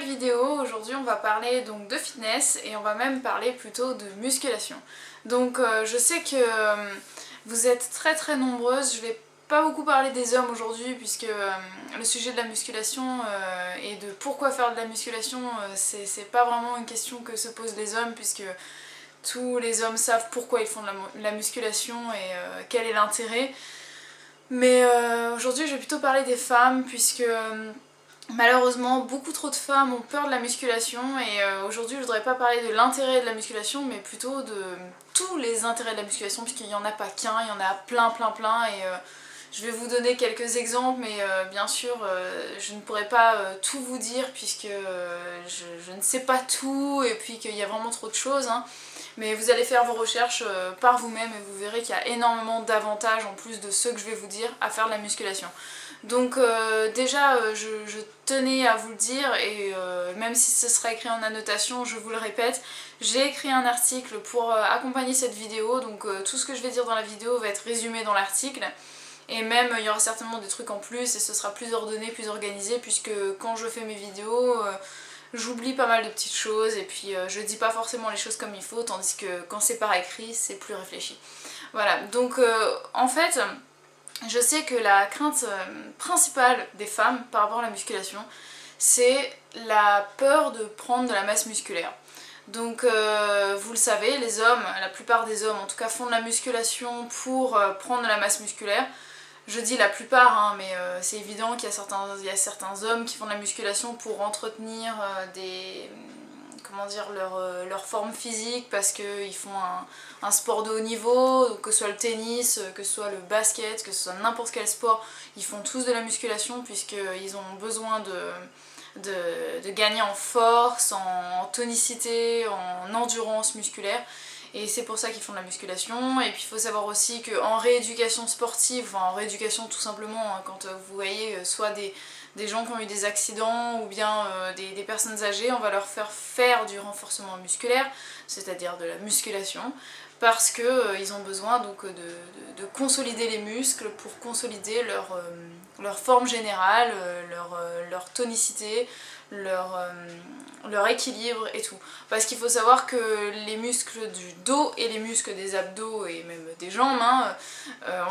nouvelle vidéo. Aujourd'hui on va parler donc de fitness et on va même parler plutôt de musculation. Donc je sais que vous êtes très nombreuses, je vais pas beaucoup parler des hommes aujourd'hui puisque le sujet de la musculation et de pourquoi faire de la musculation c'est pas vraiment une question que se posent les hommes puisque tous les hommes savent pourquoi ils font de la musculation et quel est l'intérêt. Mais aujourd'hui je vais plutôt parler des femmes puisque malheureusement beaucoup trop de femmes ont peur de la musculation et aujourd'hui je voudrais pas parler de l'intérêt de la musculation mais plutôt de tous les intérêts de la musculation puisqu'il n'y en a pas qu'un, il y en a plein et je vais vous donner quelques exemples mais bien sûr je ne pourrai pas tout vous dire puisque je ne sais pas tout et puis qu'il y a vraiment trop de choses hein. Mais vous allez faire vos recherches par vous-même et vous verrez qu'il y a énormément d'avantages en plus de ceux que je vais vous dire à faire de la musculation. Donc déjà je tenais à vous le dire et même si ce sera écrit en annotation, je vous le répète, j'ai écrit un article pour accompagner cette vidéo, donc tout ce que je vais dire dans la vidéo va être résumé dans l'article. Et même il y aura certainement des trucs en plus et ce sera plus ordonné, plus organisé puisque quand je fais mes vidéos j'oublie pas mal de petites choses et puis je dis pas forcément les choses comme il faut tandis que quand c'est par écrit c'est plus réfléchi. Voilà, donc en fait je sais que la crainte principale des femmes par rapport à la musculation c'est la peur de prendre de la masse musculaire. Donc vous le savez, les hommes, la plupart des hommes en tout cas font de la musculation pour prendre de la masse musculaire. Je dis la plupart, hein, mais c'est évident qu'il y a certains hommes qui font de la musculation pour entretenir comment dire, leur forme physique parce qu'ils font un sport de haut niveau, que ce soit le tennis, que ce soit le basket, que ce soit n'importe quel sport, ils font tous de la musculation puisqu'ils ont besoin de gagner en force, en tonicité, en endurance musculaire. Et c'est pour ça qu'ils font de la musculation. Et puis il faut savoir aussi qu'en rééducation sportive, enfin en rééducation tout simplement, hein, quand vous voyez soit des gens qui ont eu des accidents ou bien des personnes âgées, on va leur faire du renforcement musculaire, c'est-à-dire de la musculation, parce qu'ils ont besoin donc de consolider les muscles pour consolider leur forme générale, leur tonicité, leur équilibre et tout. Parce qu'il faut savoir que les muscles du dos et les muscles des abdos et même des jambes, hein,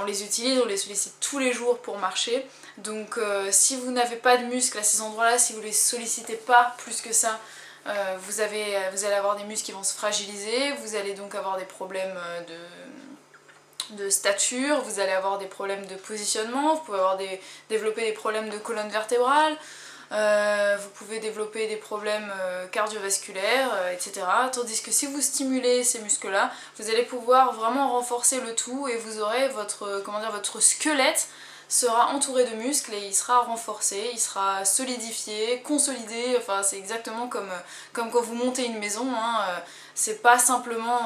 on les utilise, on les sollicite tous les jours pour marcher. Donc si vous n'avez pas de muscles à ces endroits-là, si vous ne les sollicitez pas plus que ça, vous allez avoir des muscles qui vont se fragiliser, vous allez donc avoir des problèmes de stature, vous allez avoir des problèmes de positionnement, vous pouvez développer des problèmes de colonne vertébrale, vous pouvez développer des problèmes cardiovasculaires, etc. Tandis que si vous stimulez ces muscles-là, vous allez pouvoir vraiment renforcer le tout et vous aurez votre squelette sera entouré de muscles et il sera renforcé, il sera solidifié, consolidé, enfin c'est exactement comme quand vous montez une maison, hein, c'est pas simplement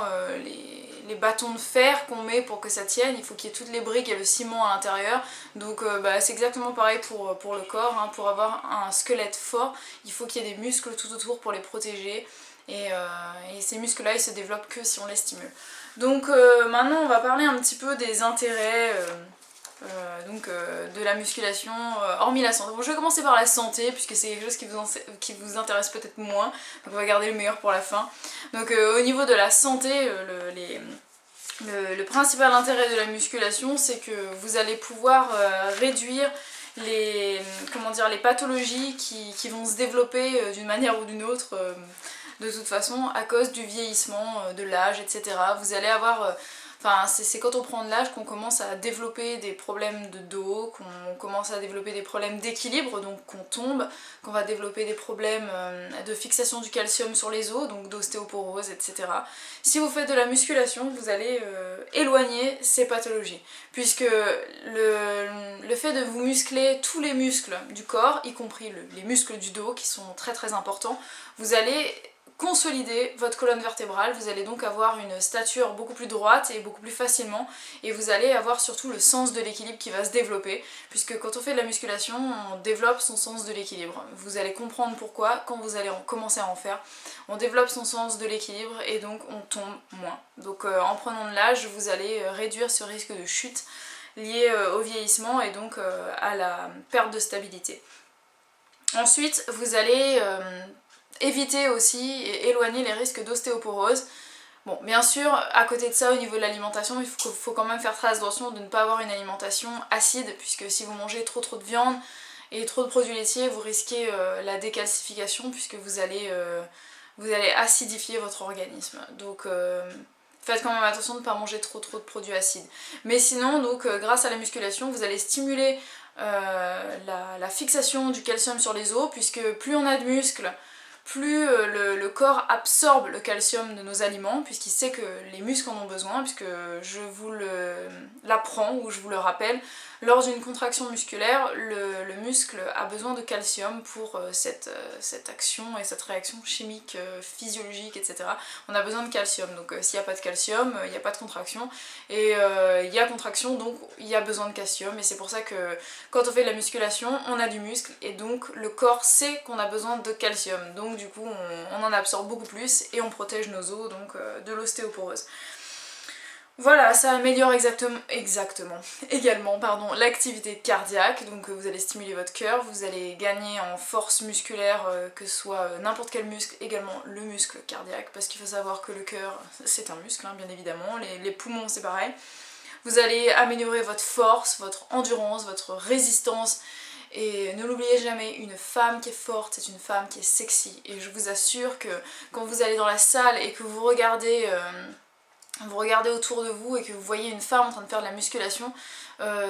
les bâtons de fer qu'on met pour que ça tienne, il faut qu'il y ait toutes les briques et le ciment à l'intérieur, donc c'est exactement pareil pour le corps, hein, pour avoir un squelette fort, il faut qu'il y ait des muscles tout autour pour les protéger, et ces muscles-là ils se développent que si on les stimule. Donc maintenant on va parler un petit peu des intérêts de la musculation, hormis la santé. Bon, je vais commencer par la santé, puisque c'est quelque chose qui vous intéresse peut-être moins, donc on va garder le meilleur pour la fin. Donc au niveau de la santé, le principal intérêt de la musculation, c'est que vous allez pouvoir réduire les pathologies qui vont se développer d'une manière ou d'une autre, de toute façon, à cause du vieillissement, de l'âge, etc. Vous allez avoir... Enfin, c'est quand on prend de l'âge qu'on commence à développer des problèmes de dos, qu'on commence à développer des problèmes d'équilibre, donc qu'on tombe, qu'on va développer des problèmes de fixation du calcium sur les os, donc d'ostéoporose, etc. Si vous faites de la musculation, vous allez éloigner ces pathologies, puisque le fait de vous muscler tous les muscles du corps, y compris les muscles du dos, qui sont très importants, vous allez consolider votre colonne vertébrale, vous allez donc avoir une stature beaucoup plus droite et beaucoup plus facilement, et vous allez avoir surtout le sens de l'équilibre qui va se développer, puisque quand on fait de la musculation, on développe son sens de l'équilibre. Vous allez comprendre pourquoi quand vous allez commencer à en faire. On développe son sens de l'équilibre et donc on tombe moins. Donc en prenant de l'âge, vous allez réduire ce risque de chute lié au vieillissement et donc à la perte de stabilité. Ensuite, vous allez éviter aussi et éloigner les risques d'ostéoporose. Bon, bien sûr, à côté de ça, au niveau de l'alimentation, il faut quand même faire très attention de ne pas avoir une alimentation acide, puisque si vous mangez trop de viande et trop de produits laitiers, vous risquez la décalcification, puisque vous allez acidifier votre organisme. Donc faites quand même attention de ne pas manger trop de produits acides. Mais sinon, donc grâce à la musculation, vous allez stimuler la fixation du calcium sur les os, puisque plus on a de muscles, plus le corps absorbe le calcium de nos aliments, puisqu'il sait que les muscles en ont besoin, puisque je vous l'apprends ou je vous le rappelle, lors d'une contraction musculaire, le muscle a besoin de calcium pour cette action et cette réaction chimique, physiologique, etc. On a besoin de calcium, donc s'il n'y a pas de calcium, il n'y a pas de contraction, et il y a contraction, donc il y a besoin de calcium, et c'est pour ça que quand on fait de la musculation, on a du muscle, et donc le corps sait qu'on a besoin de calcium, donc du coup on en absorbe beaucoup plus, et on protège nos os donc de l'ostéoporose. Voilà, ça améliore également l'activité cardiaque, donc vous allez stimuler votre cœur, vous allez gagner en force musculaire, que ce soit n'importe quel muscle, également le muscle cardiaque, parce qu'il faut savoir que le cœur c'est un muscle, hein, bien évidemment, les poumons c'est pareil. Vous allez améliorer votre force, votre endurance, votre résistance, et ne l'oubliez jamais, une femme qui est forte, c'est une femme qui est sexy, et je vous assure que quand vous allez dans la salle et que vous regardez autour de vous et que vous voyez une femme en train de faire de la musculation,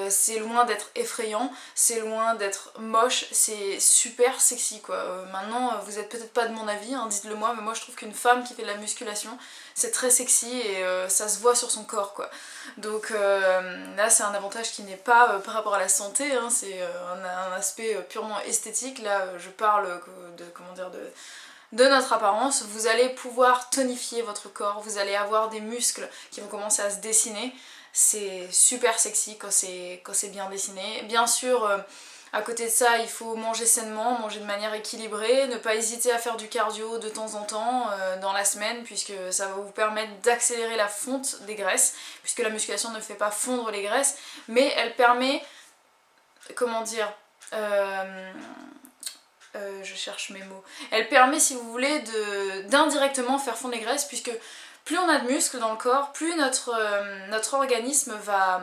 c'est loin d'être effrayant, c'est loin d'être moche, c'est super sexy quoi. Maintenant, vous êtes peut-être pas de mon avis, hein, dites-le moi, mais moi je trouve qu'une femme qui fait de la musculation, c'est très sexy et ça se voit sur son corps quoi. Donc là c'est un avantage qui n'est pas par rapport à la santé, hein, c'est un aspect purement esthétique. Là je parle de notre apparence. Vous allez pouvoir tonifier votre corps, vous allez avoir des muscles qui vont commencer à se dessiner. C'est super sexy quand c'est bien dessiné. Bien sûr, à côté de ça, il faut manger sainement, manger de manière équilibrée, ne pas hésiter à faire du cardio de temps en temps dans la semaine, puisque ça va vous permettre d'accélérer la fonte des graisses, puisque la musculation ne fait pas fondre les graisses, mais elle permet, comment dire, je cherche mes mots. Elle permet, si vous voulez, d'indirectement faire fondre les graisses, puisque plus on a de muscles dans le corps, plus notre organisme va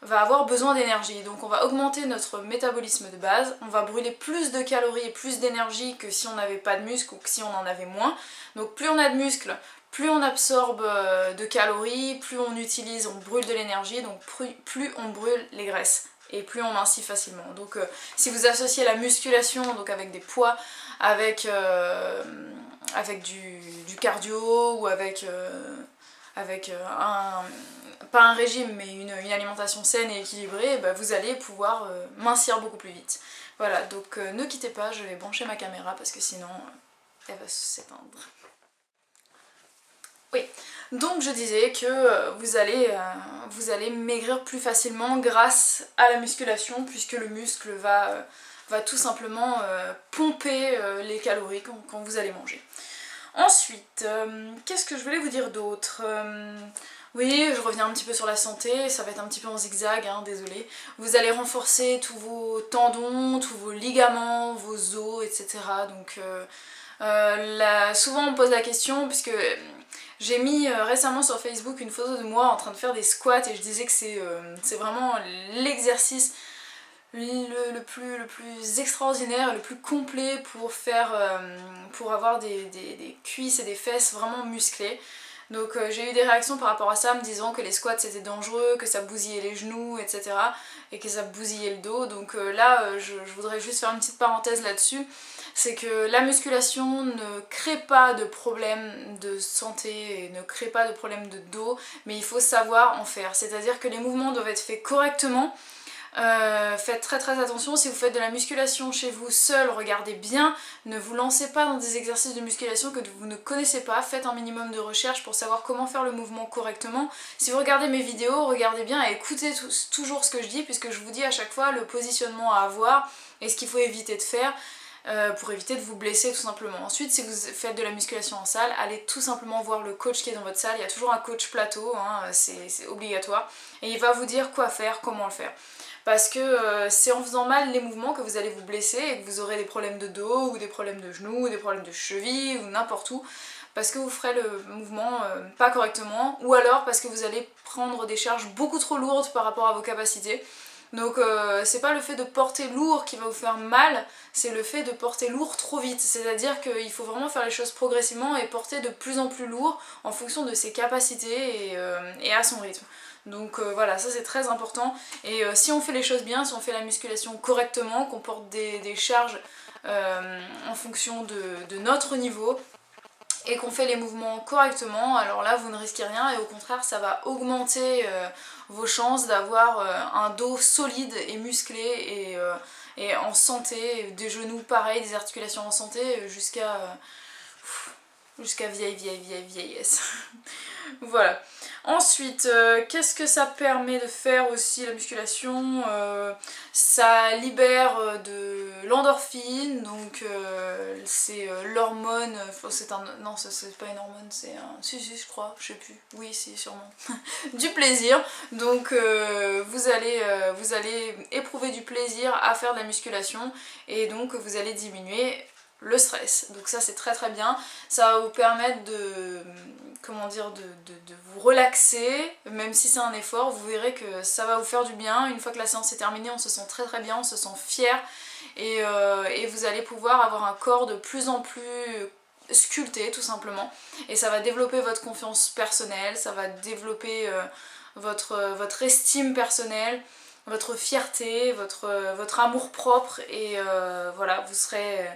avoir besoin d'énergie. Donc on va augmenter notre métabolisme de base, on va brûler plus de calories et plus d'énergie que si on n'avait pas de muscles ou que si on en avait moins. Donc plus on a de muscles, plus on absorbe de calories, plus on utilise, on brûle de l'énergie, donc plus on brûle les graisses et plus on mincit facilement. Donc si vous associez la musculation donc avec des poids, avec du cardio ou avec pas un régime mais une alimentation saine et équilibrée, bah, vous allez pouvoir mincir beaucoup plus vite. Voilà, donc ne quittez pas, je vais brancher ma caméra parce que sinon elle va s'éteindre. Oui, donc je disais que vous allez maigrir plus facilement grâce à la musculation, puisque le muscle va tout simplement pomper les calories quand vous allez manger. Ensuite, qu'est-ce que je voulais vous dire d'autre ? Oui, je reviens un petit peu sur la santé, ça va être un petit peu en zigzag, hein, désolé. Vous allez renforcer tous vos tendons, tous vos ligaments, vos os, etc. Donc souvent on me pose la question, puisque j'ai mis récemment sur Facebook une photo de moi en train de faire des squats et je disais que c'est vraiment l'exercice le plus extraordinaire, le plus complet pour avoir des cuisses et des fesses vraiment musclées. Donc j'ai eu des réactions par rapport à ça me disant que les squats c'était dangereux, que ça bousillait les genoux, etc. et que ça bousillait le dos. Donc là je voudrais juste faire une petite parenthèse là-dessus. C'est que la musculation ne crée pas de problème de santé et ne crée pas de problème de dos, mais il faut savoir en faire. C'est-à-dire que les mouvements doivent être faits correctement. Faites très très attention, si vous faites de la musculation chez vous seul, regardez bien, ne vous lancez pas dans des exercices de musculation que vous ne connaissez pas, faites un minimum de recherche pour savoir comment faire le mouvement correctement. Si vous regardez mes vidéos, regardez bien et écoutez toujours ce que je dis, puisque je vous dis à chaque fois le positionnement à avoir et ce qu'il faut éviter de faire. Pour éviter de vous blesser tout simplement. Ensuite, si vous faites de la musculation en salle, allez tout simplement voir le coach qui est dans votre salle. Il y a toujours un coach plateau, hein, c'est obligatoire. Et il va vous dire quoi faire, comment le faire. parce que c'est en faisant mal les mouvements que vous allez vous blesser et que vous aurez des problèmes de dos ou des problèmes de genoux ou des problèmes de cheville ou n'importe où, parce que vous ferez le mouvement pas correctement, ou alors parce que vous allez prendre des charges beaucoup trop lourdes par rapport à vos capacités. Donc c'est pas le fait de porter lourd qui va vous faire mal, c'est le fait de porter lourd trop vite. C'est-à-dire qu'il faut vraiment faire les choses progressivement et porter de plus en plus lourd en fonction de ses capacités et à son rythme. Donc voilà, ça c'est très important. Et si on fait les choses bien, si on fait la musculation correctement, qu'on porte des charges en fonction de notre niveau, et qu'on fait les mouvements correctement, alors là vous ne risquez rien et au contraire ça va augmenter vos chances d'avoir un dos solide et musclé et en santé, des genoux pareil, des articulations en santé jusqu'à vieillesse. Voilà. Ensuite, qu'est-ce que ça permet de faire aussi la musculation? Ça libère de l'endorphine, donc c'est l'hormone, non c'est pas une hormone, c'est un... Si je crois, je sais plus, oui si sûrement, du plaisir, donc vous allez éprouver du plaisir à faire de la musculation et donc vous allez diminuer le stress, donc ça c'est très très bien, ça va vous permettre de, comment dire, de vous relaxer, même si c'est un effort, vous verrez que ça va vous faire du bien, une fois que la séance est terminée on se sent très très bien, on se sent fier et vous allez pouvoir avoir un corps de plus en plus sculpté tout simplement, et ça va développer votre confiance personnelle, ça va développer votre estime personnelle, votre fierté, votre amour propre et voilà, vous serez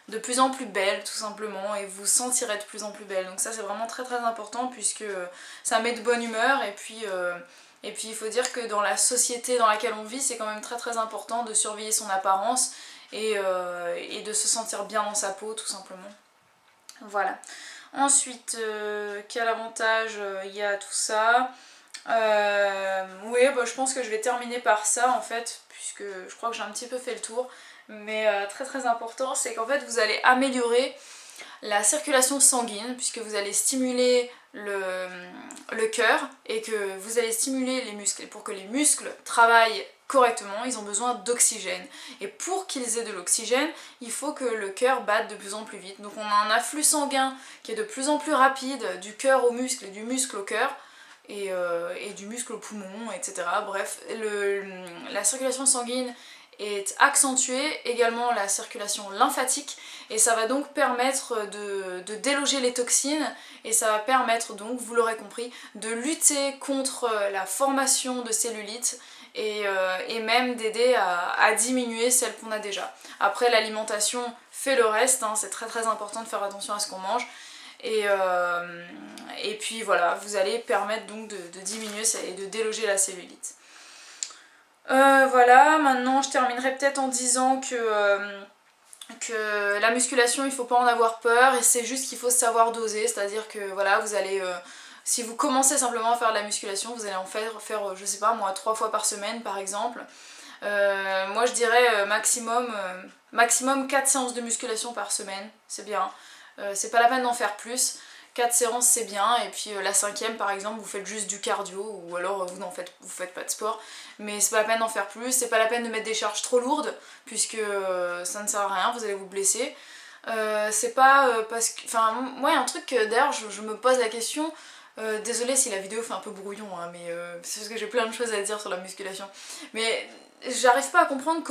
de plus en plus belle tout simplement et vous sentirez de plus en plus belle. Donc ça c'est vraiment très très important puisque ça met de bonne humeur et puis il faut dire que dans la société dans laquelle on vit c'est quand même très très important de surveiller son apparence et de se sentir bien dans sa peau tout simplement. Voilà. Ensuite, quel avantage il y a à tout ça? Oui, bah, je pense que je vais terminer par ça en fait, puisque je crois que j'ai un petit peu fait le tour. Mais très très important, c'est qu'en fait vous allez améliorer la circulation sanguine, puisque vous allez stimuler le cœur et que vous allez stimuler les muscles. Et pour que les muscles travaillent correctement, ils ont besoin d'oxygène. Et pour qu'ils aient de l'oxygène, il faut que le cœur batte de plus en plus vite. Donc on a un afflux sanguin qui est de plus en plus rapide du cœur au muscle et du muscle au cœur. Et du muscle au poumon, etc. Bref, la circulation sanguine est accentuée, également la circulation lymphatique, et ça va donc permettre de déloger les toxines, et ça va permettre donc, vous l'aurez compris, de lutter contre la formation de cellulite, et même d'aider à diminuer celle qu'on a déjà. Après l'alimentation fait le reste, hein, c'est très très important de faire attention à ce qu'on mange, et puis voilà, vous allez permettre donc de diminuer et de déloger la cellulite. Voilà, maintenant je terminerai peut-être en disant que la musculation il faut pas en avoir peur et c'est juste qu'il faut savoir doser, c'est-à-dire que voilà, vous allez, si vous commencez simplement à faire de la musculation, vous allez en faire je sais pas moi, 3 fois par semaine par exemple. Moi je dirais maximum 4 séances de musculation par semaine, c'est bien. C'est pas la peine d'en faire plus. 4 séances c'est bien, et puis la 5e par exemple vous faites juste du cardio ou alors vous faites pas de sport, mais c'est pas la peine d'en faire plus, c'est pas la peine de mettre des charges trop lourdes puisque ça ne sert à rien, vous allez vous blesser. C'est pas parce que... Enfin moi il y a un truc d'ailleurs je me pose la question, désolée si la vidéo fait un peu brouillon hein, mais c'est parce que j'ai plein de choses à dire sur la musculation, mais j'arrive pas à comprendre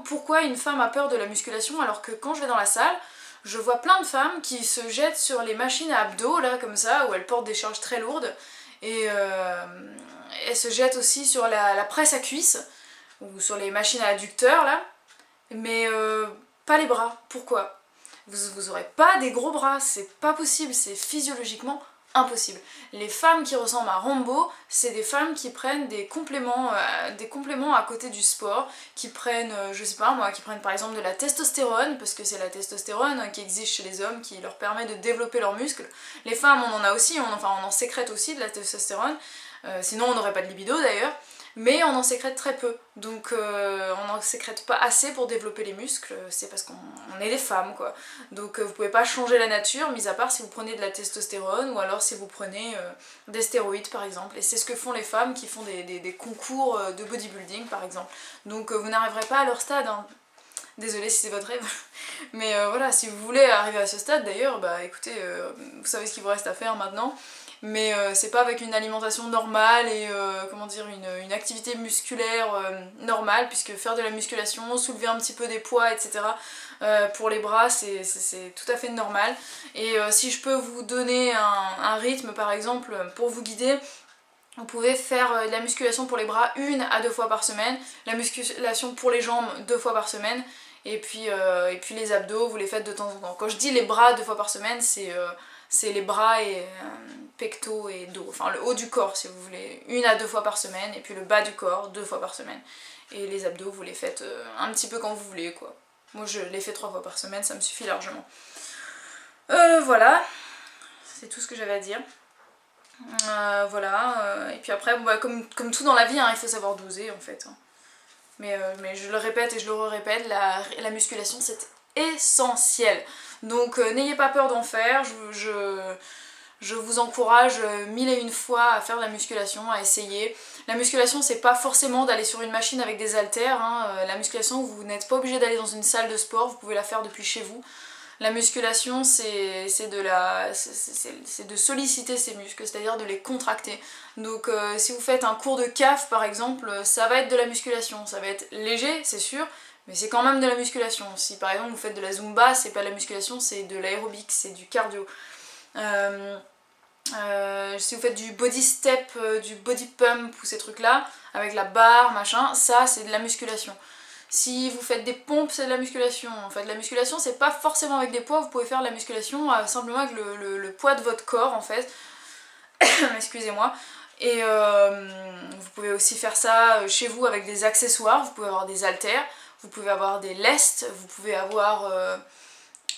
pourquoi une femme a peur de la musculation alors que quand je vais dans la salle, je vois plein de femmes qui se jettent sur les machines à abdos, là, comme ça, où elles portent des charges très lourdes. Et elles se jettent aussi sur la presse à cuisses, ou sur les machines à adducteurs, là. Mais pas les bras. Pourquoi? Vous aurez pas des gros bras, c'est pas possible, c'est physiologiquement impossible. Les femmes qui ressemblent à Rambo, c'est des femmes qui prennent des compléments à côté du sport, qui prennent, je sais pas moi, qui prennent par exemple de la testostérone, parce que c'est la testostérone qui existe chez les hommes, qui leur permet de développer leurs muscles. Les femmes, on en a aussi, on en sécrète aussi de la testostérone, sinon on n'aurait pas de libido d'ailleurs, mais on en sécrète très peu, donc on n'en sécrète pas assez pour développer les muscles, c'est parce qu'on est des femmes quoi. Donc vous pouvez pas changer la nature, mis à part si vous prenez de la testostérone ou alors si vous prenez des stéroïdes par exemple, et c'est ce que font les femmes qui font des concours de bodybuilding par exemple. Donc vous n'arriverez pas à leur stade, hein. Désolée si c'est votre rêve, mais voilà, si vous voulez arriver à ce stade d'ailleurs, bah écoutez, vous savez ce qu'il vous reste à faire maintenant, mais c'est pas avec une alimentation normale et comment dire, une activité musculaire normale, puisque faire de la musculation, soulever un petit peu des poids, etc. Pour les bras, c'est tout à fait normal. Et si je peux vous donner un rythme par exemple pour vous guider, vous pouvez faire de la musculation pour les bras 1 à 2 fois par semaine, la musculation pour les jambes 2 fois par semaine, et puis les abdos, vous les faites de temps en temps. Quand je dis les bras 2 fois par semaine, c'est les bras et pectoraux et dos, enfin le haut du corps si vous voulez, 1 à 2 fois par semaine, et puis le bas du corps 2 fois par semaine. Et les abdos, vous les faites un petit peu quand vous voulez quoi. Moi je les fais 3 fois par semaine, ça me suffit largement. Voilà, c'est tout ce que j'avais à dire. Voilà, et puis après, bah, comme tout dans la vie, hein, il faut savoir doser en fait. Hein. Mais je le répète et je le répète, la musculation c'est essentiel. Donc n'ayez pas peur d'en faire, je vous encourage 1001 fois à faire de la musculation, à essayer. La musculation c'est pas forcément d'aller sur une machine avec des haltères, hein. La musculation vous n'êtes pas obligé d'aller dans une salle de sport, vous pouvez la faire depuis chez vous. La musculation, c'est de solliciter ses muscles, c'est-à-dire de les contracter. Donc si vous faites un cours de CAF par exemple, ça va être de la musculation. Ça va être léger, c'est sûr, mais c'est quand même de la musculation. Si par exemple vous faites de la Zumba, c'est pas de la musculation, c'est de l'aérobic, c'est du cardio. Si vous faites du body step, du body pump ou ces trucs-là, avec la barre, machin, ça c'est de la musculation. Si vous faites des pompes, c'est de la musculation. En fait, la musculation, c'est pas forcément avec des poids, vous pouvez faire de la musculation simplement avec le poids de votre corps, en fait. Excusez-moi. Et vous pouvez aussi faire ça chez vous avec des accessoires, vous pouvez avoir des haltères, vous pouvez avoir des lestes, vous pouvez avoir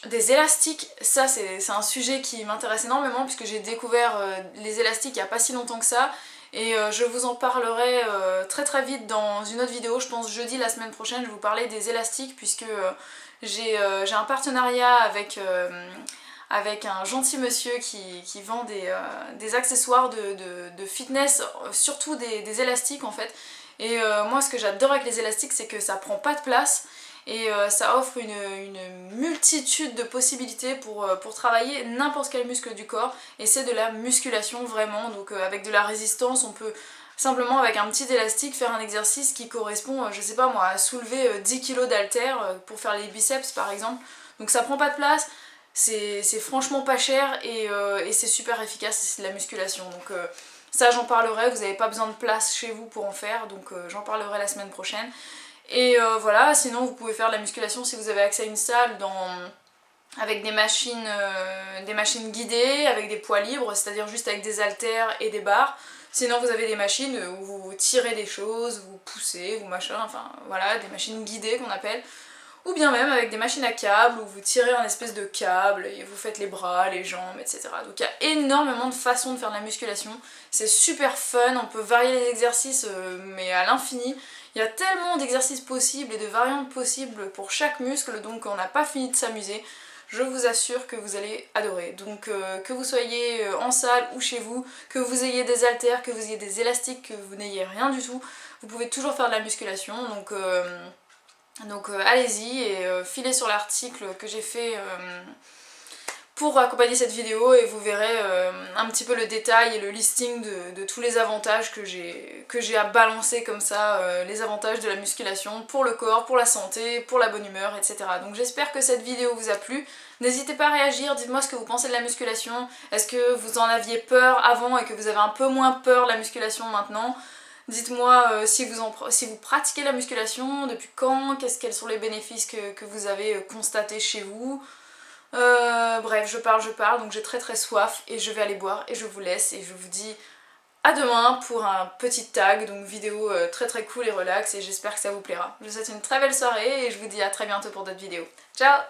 des élastiques. Ça, c'est un sujet qui m'intéresse énormément puisque j'ai découvert les élastiques il y a pas si longtemps que ça. Et je vous en parlerai très très vite dans une autre vidéo, je pense jeudi la semaine prochaine, je vais vous parler des élastiques puisque j'ai un partenariat avec un gentil monsieur qui vend des accessoires de fitness, surtout des élastiques en fait. Et moi ce que j'adore avec les élastiques c'est que ça prend pas de place et ça offre une multitude de possibilités pour travailler n'importe quel muscle du corps, et c'est de la musculation vraiment. Donc avec de la résistance, on peut simplement avec un petit élastique faire un exercice qui correspond, je sais pas moi, à soulever 10 kg d'haltères pour faire les biceps par exemple. Donc ça prend pas de place, c'est franchement pas cher et c'est super efficace, c'est de la musculation. Donc ça j'en parlerai, vous n'avez pas besoin de place chez vous pour en faire, donc j'en parlerai la semaine prochaine. Et voilà, sinon vous pouvez faire de la musculation si vous avez accès à une salle avec des machines guidées, avec des poids libres, c'est-à-dire juste avec des haltères et des barres. Sinon vous avez des machines où vous tirez des choses, vous poussez, vous machin, enfin voilà, des machines guidées qu'on appelle. Ou bien même avec des machines à câbles où vous tirez un espèce de câble et vous faites les bras, les jambes, etc. Donc il y a énormément de façons de faire de la musculation. C'est super fun, on peut varier les exercices mais à l'infini. Il y a tellement d'exercices possibles et de variantes possibles pour chaque muscle, donc on n'a pas fini de s'amuser. Je vous assure que vous allez adorer. Donc que vous soyez en salle ou chez vous, que vous ayez des haltères, que vous ayez des élastiques, que vous n'ayez rien du tout, vous pouvez toujours faire de la musculation. Donc allez-y et filez sur l'article que j'ai fait pour accompagner cette vidéo et vous verrez un petit peu le détail et le listing de tous les avantages que j'ai à balancer comme ça, les avantages de la musculation pour le corps, pour la santé, pour la bonne humeur, etc. Donc j'espère que cette vidéo vous a plu. N'hésitez pas à réagir, dites-moi ce que vous pensez de la musculation. Est-ce que vous en aviez peur avant et que vous avez un peu moins peur de la musculation maintenant? Dites-moi si vous pratiquez la musculation, depuis quand, quels sont les bénéfices que vous avez constatés chez vous. Bref, je parle, donc j'ai très très soif et je vais aller boire et je vous laisse et je vous dis à demain pour un petit tag, donc vidéo très très cool et relax, et j'espère que ça vous plaira. Je vous souhaite une très belle soirée et je vous dis à très bientôt pour d'autres vidéos. Ciao!